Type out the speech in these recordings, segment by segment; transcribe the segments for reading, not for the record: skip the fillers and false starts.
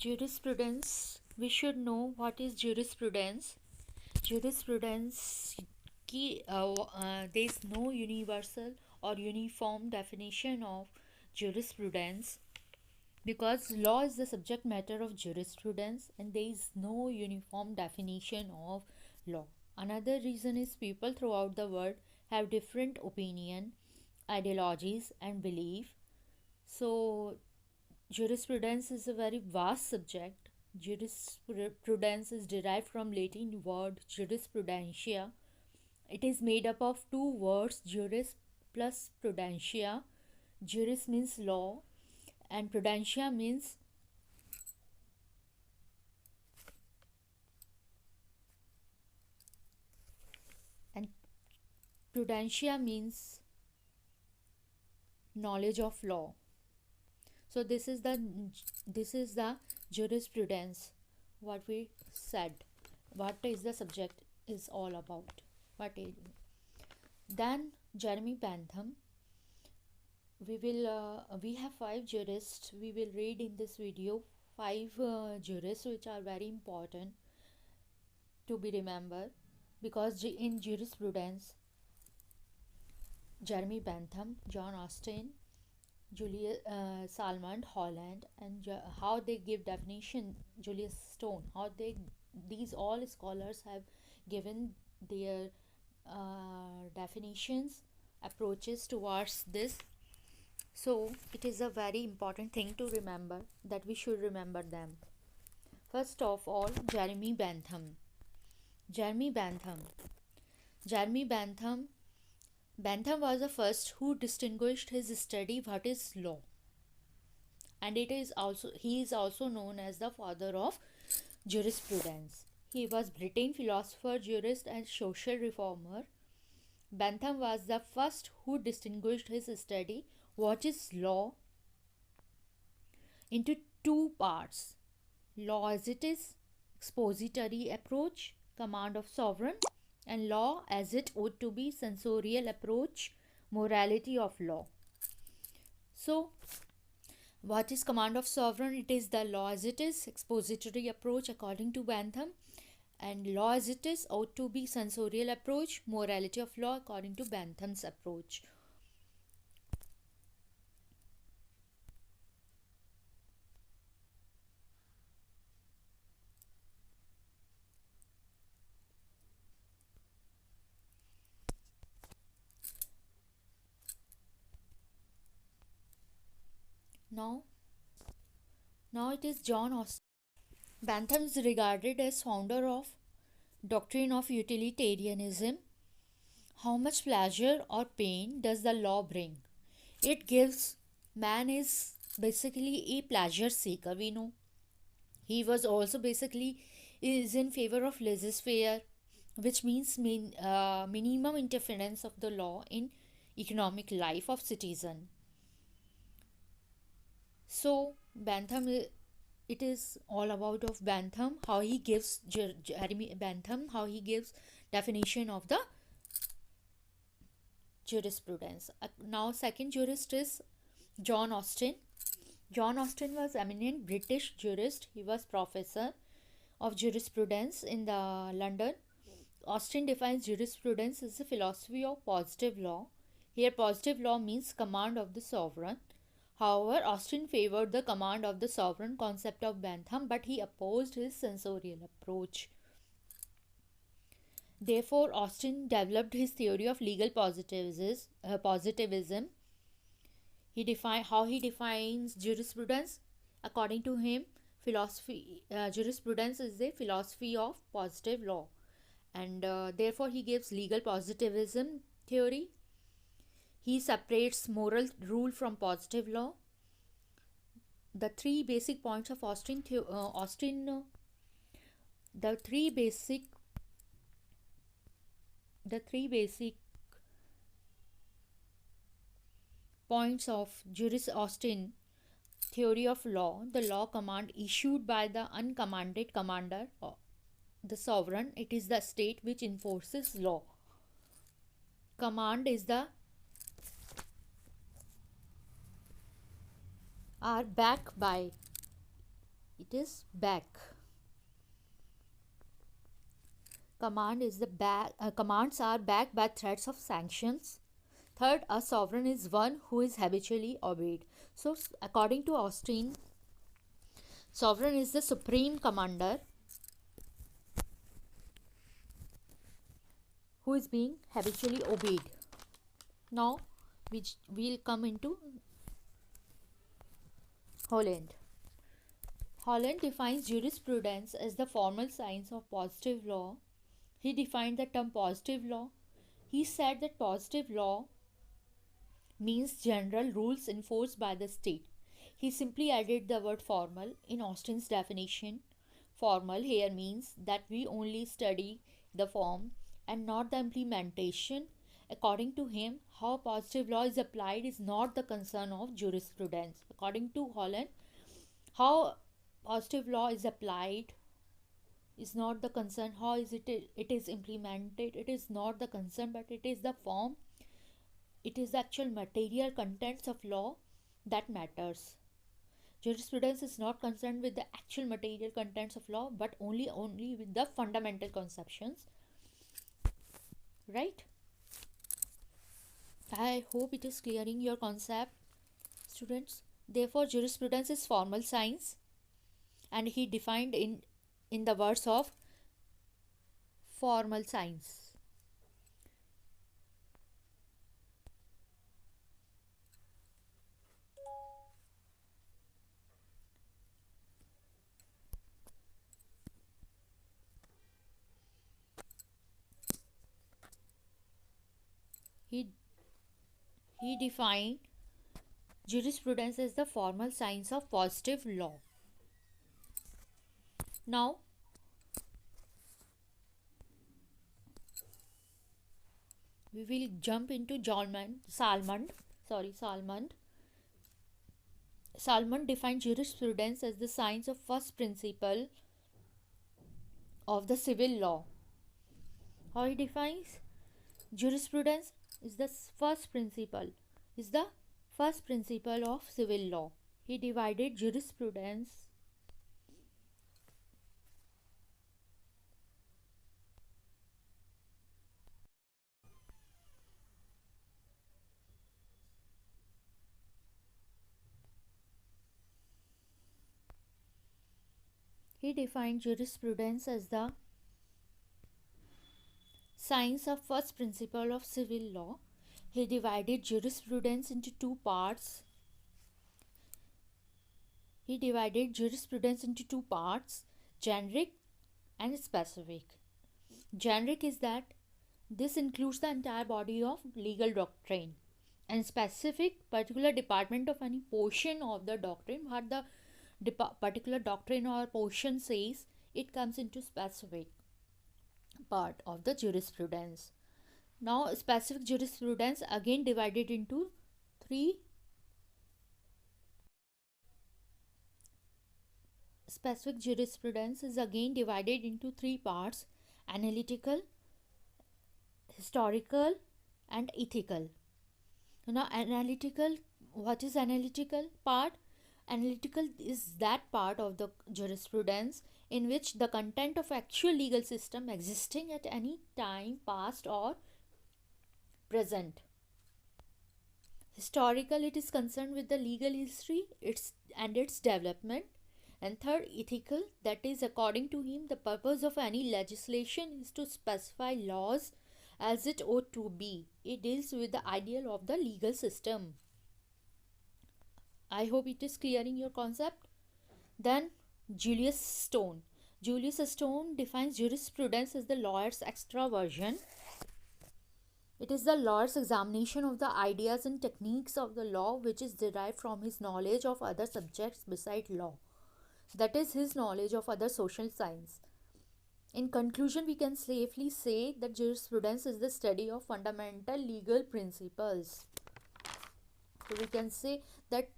Jurisprudence. We should know what is jurisprudence. Jurisprudence there is no universal or uniform definition of jurisprudence because law is the subject matter of jurisprudence and there is no uniform definition of law. Another reason is people throughout the world have different opinion, ideologies and belief. So jurisprudence is a very vast subject. Jurisprudence is derived from Latin word jurisprudentia. It is made up of two words, juris plus prudentia. Juris means law and prudentia means and prudentia means knowledge of law. So this is the jurisprudence, what we said, what is the subject is all about. Then Jeremy Bentham. We have 5 jurists. We will read in this video 5 jurists which are very important to be remembered because in jurisprudence Jeremy Bentham, John Austin, Julius Salmond, Holland, and how they give definition, Julius Stone, how these all scholars have given their definitions, approaches towards this. So it is a very important thing to remember that we should remember them. First of all, Jeremy Bentham. Bentham was the first who distinguished his study what is law, and he is also known as the father of jurisprudence. He was British philosopher, jurist and social reformer. Bentham was the first who distinguished his study what is law into two parts: law as it is, expository approach, command of sovereign, and law as it ought to be, censorial approach, morality of law. So what is command of sovereign? It is the law as it is, expository approach according to Bentham, and law as it is ought to be, censorial approach, morality of law according to Bentham's approach. Now it is John Austin. Bentham is regarded as founder of doctrine of utilitarianism. How much pleasure or pain does the law bring? It gives. Man is basically a pleasure seeker, we know. He was also basically is in favor of laissez-faire, which means minimum interference of the law in economic life of citizen. So Bentham, it is all about of Bentham, how he gives Jeremy Bentham, how he gives definition of the jurisprudence. Now second jurist is John Austin. John Austin was eminent British jurist. He was professor of jurisprudence in the London. Austin defines jurisprudence as a philosophy of positive law. Here positive law means command of the sovereign. However, Austin favored the command of the sovereign concept of Bentham, but he opposed his censorial approach. Therefore, Austin developed his theory of legal positivism. He defines jurisprudence. According to him, jurisprudence is a philosophy of positive law, and therefore he gives legal positivism theory. He separates moral rule from positive law. The three basic points of the three basic points of Austin theory of law: the law command issued by the uncommanded commander, the sovereign. It is the state which enforces law. Command is are backed by It is back. Commands are backed by threats of sanctions. Third, a sovereign is one who is habitually obeyed. So, according to Austin, sovereign is the supreme commander who is being habitually obeyed. Now, we'll come into Holland. Holland defines jurisprudence as the formal science of positive law. He defined the term positive law. He said that positive law means general rules enforced by the state. He simply added the word formal in Austin's definition. Formal here means that we only study the form and not the implementation. According to him, how positive law is applied is not the concern of jurisprudence. According to Holland, how positive law is applied is not the concern. How is it is implemented, it is not the concern, but it is the form, it is the actual material contents of law that matters. Jurisprudence is not concerned with the actual material contents of law, but only with the fundamental conceptions. Right? I hope it is clearing your concept, students. Therefore, jurisprudence is formal science, and he defined in the words of formal science. He defined jurisprudence as the formal science of positive law. Now, we will jump into Salmond. Salmond defined jurisprudence as the science of first principle of the civil law. How he defines jurisprudence is the first principle of civil law. He divided jurisprudence as the science of first principle of civil law. He divided jurisprudence into two parts. Generic and specific. Generic is that this includes the entire body of legal doctrine, and specific, particular department of any portion of the doctrine. What the particular doctrine or portion says, it comes into specific part of the jurisprudence. Now, specific jurisprudence again divided into three. Specific jurisprudence is again divided into three parts: analytical, historical, and ethical. Now, analytical, what is analytical part? Analytical is that part of the jurisprudence in which the content of actual legal system existing at any time, past or present. Historical, it is concerned with the legal history and its development. And third, ethical, that is, according to him, the purpose of any legislation is to specify laws as it ought to be. It deals with the ideal of the legal system. I hope it is clearing your concept. Then Julius Stone. Julius Stone defines jurisprudence as the lawyer's extra version. It is the lawyer's examination of the ideas and techniques of the law which is derived from his knowledge of other subjects beside law. That is his knowledge of other social science. In conclusion, we can safely say that jurisprudence is the study of fundamental legal principles. So we can say that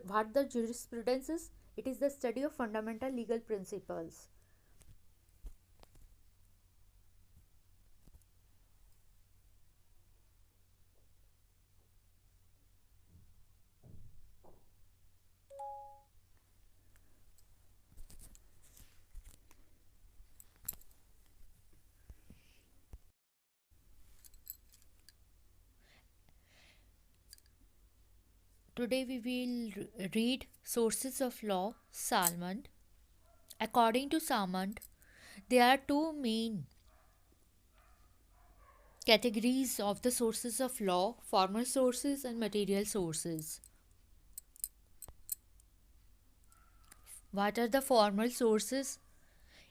what the jurisprudence is? It is the study of fundamental legal principles. today we will read Sources of Law, Salmond. According to Salmond, there are two main categories of the sources of law: formal sources and material sources. What are the formal sources?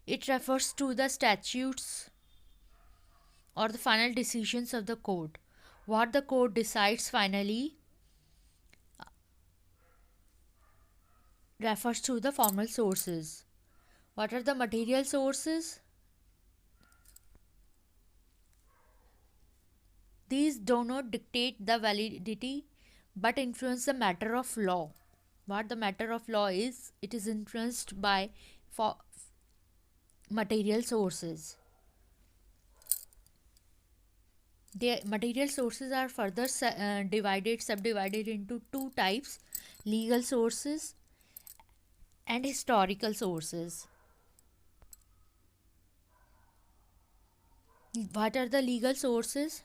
It refers to the statutes or the final decisions of the court. What the court decides finally refers to the formal sources. What are the material sources? These do not dictate the validity but influence the matter of law. What the matter of law is, it is influenced by material sources. The material sources are further subdivided into two types: legal sources and historical sources. What are the legal sources?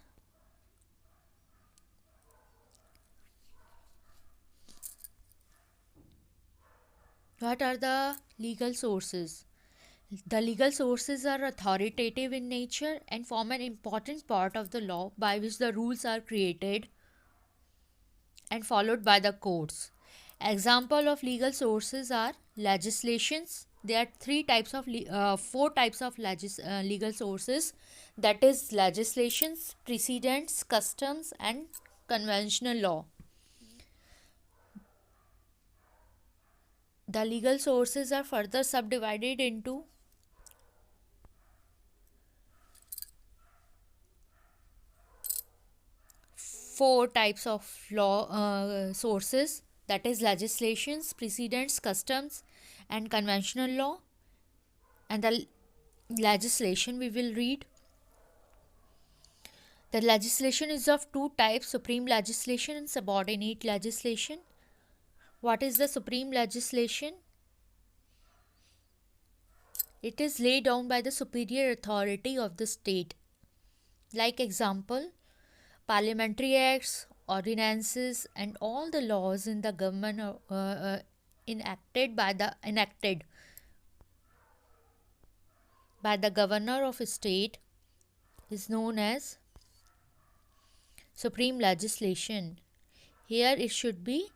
What are the legal sources? The legal sources are authoritative in nature and form an important part of the law by which the rules are created and followed by the courts. Example of legal sources are legislations. There are four types of legal sources, that is legislations, precedents, customs and conventional law. The legal sources are further subdivided into four types of law sources, that is legislations, precedents, customs and conventional law. And the legislation we will read. The legislation is of two types: supreme legislation and subordinate legislation. What is the supreme legislation? It is laid down by the superior authority of the state. Like example, parliamentary acts, ordinances and all the laws in the government enacted by the governor of a state is known as supreme legislation. Here it should be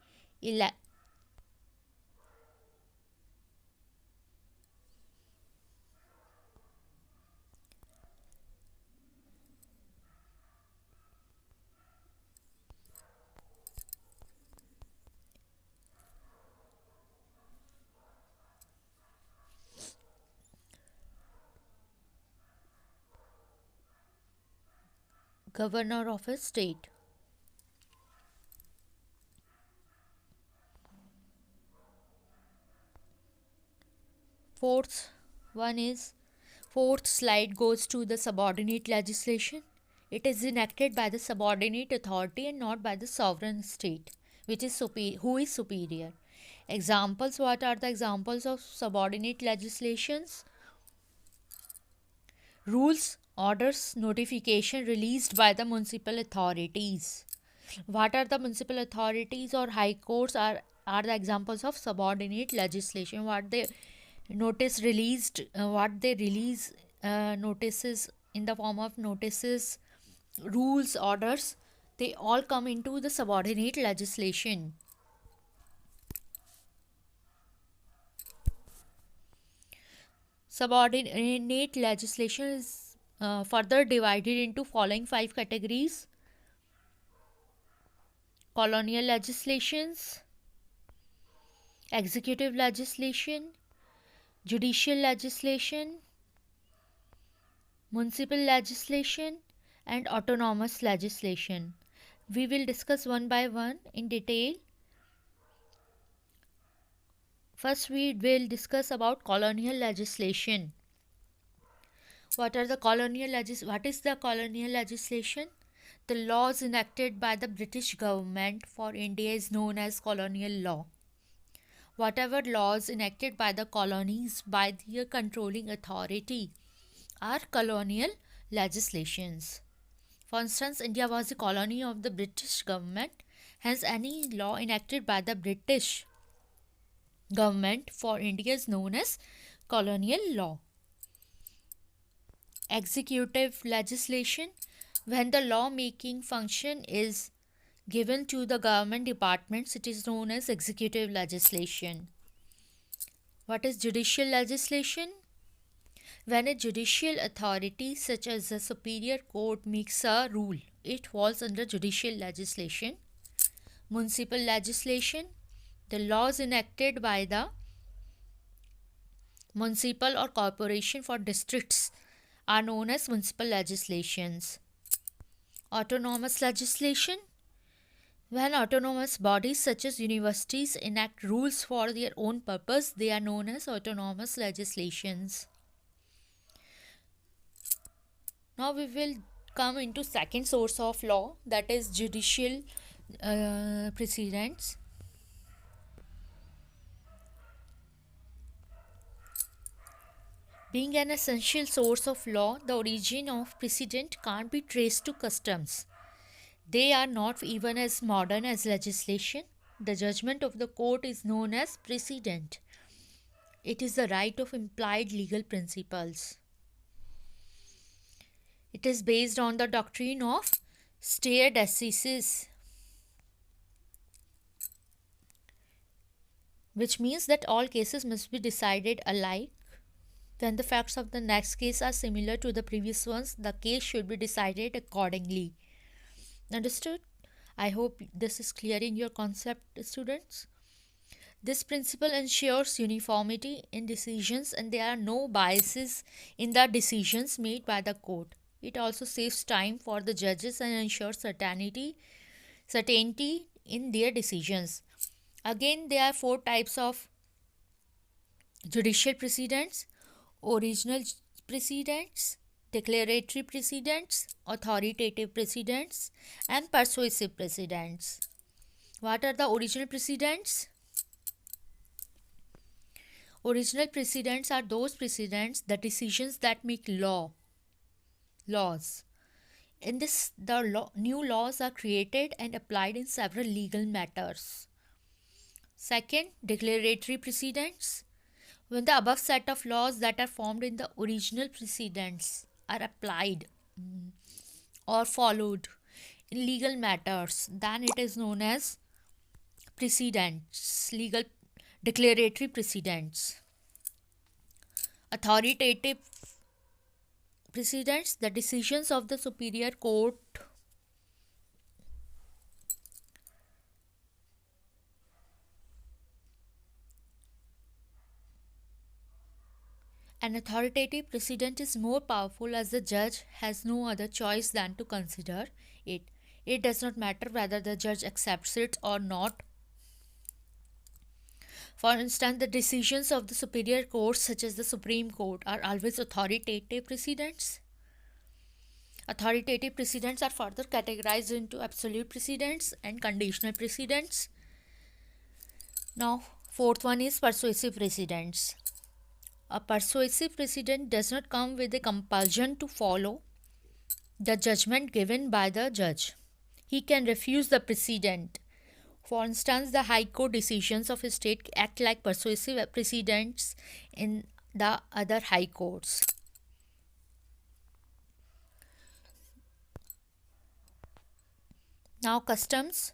governor of a state. Fourth slide goes to the subordinate legislation. It is enacted by the subordinate authority and not by the sovereign state, which is who is superior. Examples: what are the examples of subordinate legislations? Rules, orders, notification released by the municipal authorities. What are the municipal authorities or high courts are the examples of subordinate legislation? What they release notices in the form of notices, rules, orders, they all come into the subordinate legislation. Subordinate legislation is further divided into following five categories: colonial legislations, executive legislation, judicial legislation, municipal legislation and autonomous legislation. We will discuss one by one in detail. First, we will discuss about colonial legislation. What is the colonial legislation? The laws enacted by the British government for India is known as colonial law. Whatever laws enacted by the colonies by their controlling authority are colonial legislations. For instance, India was a colony of the British government Hence, any law enacted by the British government for India is known as colonial law. Executive legislation: when the law making function is given to the government departments, it is known as executive legislation. What is judicial legislation? When a judicial authority such as the superior court makes a rule, it falls under judicial legislation. Municipal legislation: the laws enacted by the municipal or corporation for districts are known as municipal legislations. Autonomous legislation: when autonomous bodies such as universities enact rules for their own purpose, they are known as autonomous legislations. Now we will come into second source of law, that is judicial precedents. Being an essential source of law, the origin of precedent can't be traced to customs. They are not even as modern as legislation. The judgment of the court is known as precedent. It is the right of implied legal principles. It is based on the doctrine of stare decisis, which means that all cases must be decided alike. When the facts of the next case are similar to the previous ones, the case should be decided accordingly. Understood? I hope this is clear in your concept, students. This principle ensures uniformity in decisions and there are no biases in the decisions made by the court. It also saves time for the judges and ensures certainty in their decisions. Again, there are four types of judicial precedents: original precedents, declaratory precedents, authoritative precedents, and persuasive precedents. What are the original precedents? Original precedents are those precedents, the decisions that make laws. In this, new laws are created and applied in several legal matters. Second, declaratory precedents: when the above set of laws that are formed in the original precedents are applied or followed in legal matters, then it is known as precedents, legal declaratory precedents. Authoritative precedents: the decisions of the superior court An authoritative precedent is more powerful as the judge has no other choice than to consider it. It does not matter whether the judge accepts it or not. For instance, the decisions of the superior courts, such as the Supreme Court, are always authoritative precedents. Authoritative precedents are further categorized into absolute precedents and conditional precedents. Now, fourth one is persuasive precedents. A persuasive precedent does not come with a compulsion to follow the judgment given by the judge. He can refuse the precedent. For instance, the High Court decisions of a state act like persuasive precedents in the other high courts. Now, customs.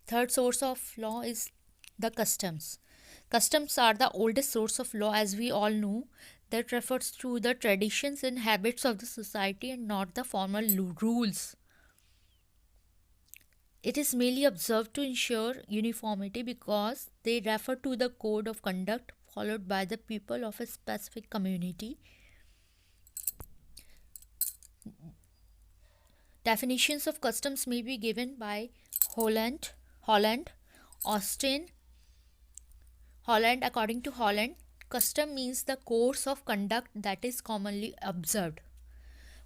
Third source of law is the customs. Customs are the oldest source of law, as we all know, that refers to the traditions and habits of the society and not the formal rules. It is merely observed to ensure uniformity because they refer to the code of conduct followed by the people of a specific community. Definitions of customs may be given by Holland, Austin. Holland, according to Holland, custom means the course of conduct that is commonly observed.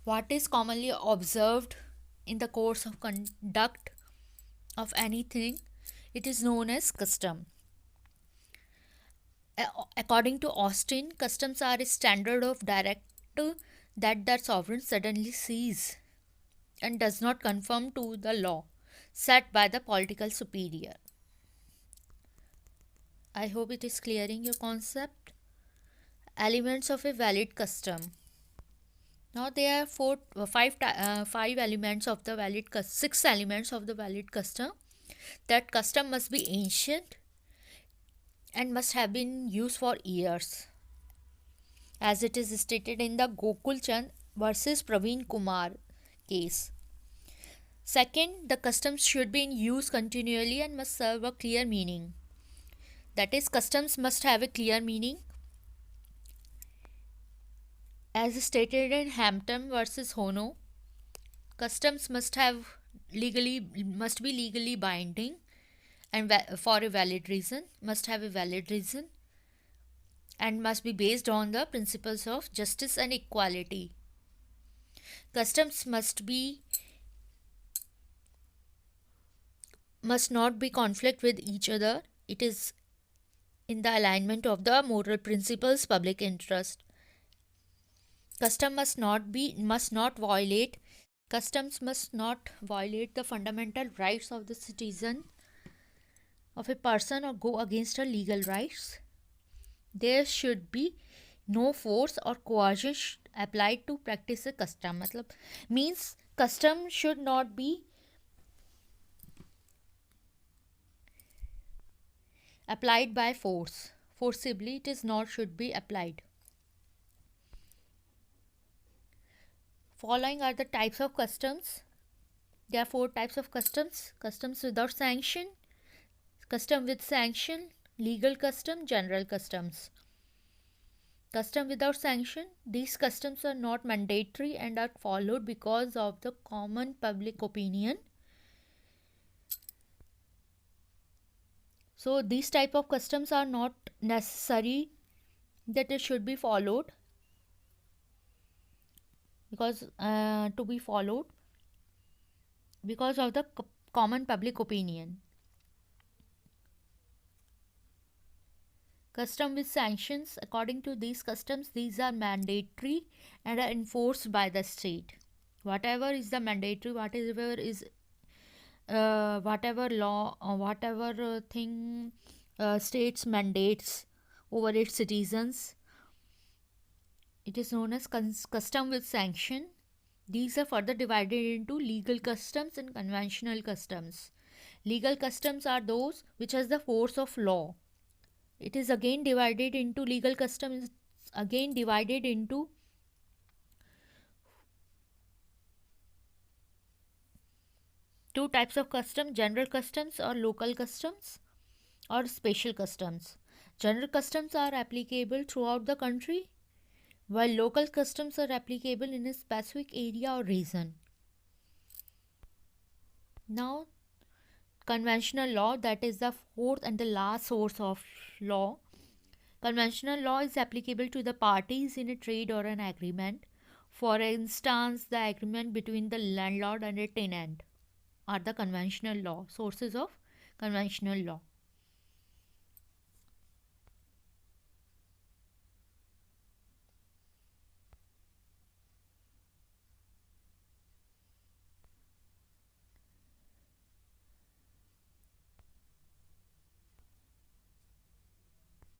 What is commonly observed in the course of conduct of anything? It is known as custom. According to Austin, customs are a standard of direct that the sovereign suddenly sees and does not conform to the law set by the political superior. I hope it is clearing your concept. Elements of a valid custom. Now there are five elements of the six elements of the valid custom. That custom must be ancient and must have been used for years, as it is stated in the Gokul Chand versus Praveen Kumar case. Second, the customs should be in use continually and must serve a clear meaning. That is, customs must have a clear meaning. As stated in Hampton versus Hono, customs must be legally binding and for a valid reason, must have a valid reason, and must be based on the principles of justice and equality. Customs must not be conflict with each other. It is in the alignment of the moral principles, public interest. Customs must not violate the fundamental rights of the citizen of a person or go against her legal rights. There should be no force or coercion applied to practice a custom. Means custom should not be applied by force. Forcibly it is not should be applied. Following are the types of customs. There are four types of customs: customs without sanction, custom with sanction, legal custom, general customs. Custom without sanction. These customs are not mandatory and are followed because of the common public opinion. So these type of customs are not necessary that it should be followed because to be followed because of the common public opinion. Custom with sanctions. According to these customs, these are mandatory and are enforced by the state. Whatever is the mandatory, whatever law or whatever thing states mandates over its citizens, it is known as custom with sanction. These are further divided into legal customs and conventional customs. Legal customs are those which has the force of law. It is again divided into legal customs, again divided into two types of customs: general customs or local customs or special customs. General customs are applicable throughout the country, while local customs are applicable in a specific area or region. Now, conventional law, that is the fourth and the last source of law. Conventional law is applicable to the parties in a trade or an agreement. For instance, the agreement between the landlord and a tenant are the conventional law, sources of conventional law.